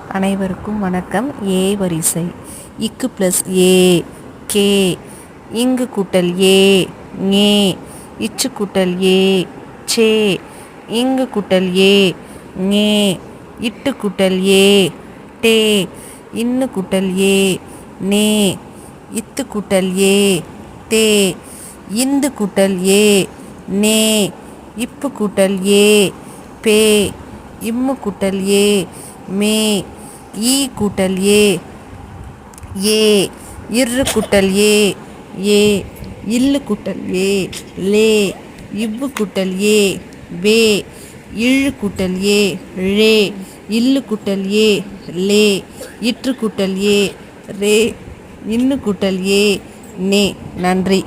அனைவருக்கும் வணக்கம். ஏ வரிசை. இக்கு ப்ளஸ் ஏ கே. இங்கு கூட்டல் ஏ ஞே. இச்சு கூட்டல் ஏ சே. இங்கு கூட்டல் ஏ ஞே. இட்டு கூட்டல் ஏ டே. இன்னு கூட்டல் ஏ நே. இத்து கூட்டல் ஏ தே. இந்து கூட்டல் ஏ நே. இப்பு கூட்டல் ஏ பே. இம்மு கூட்டல் ஏ மே. ஈ கூட்டல் ஏ ஏ. இர்ரு கூட்டல் ஏ ஏ. இல்லு கூட்டல் ஏ லே. இவ்வு கூட்டல் ஏ வே. இழு கூட்டல் ஏ ழே. இல்லு கூட்டல் ஏ லே. இற்று கூட்டல் ஏ ரே. இன்னு கூட்டல் ஏ நே. நன்றி.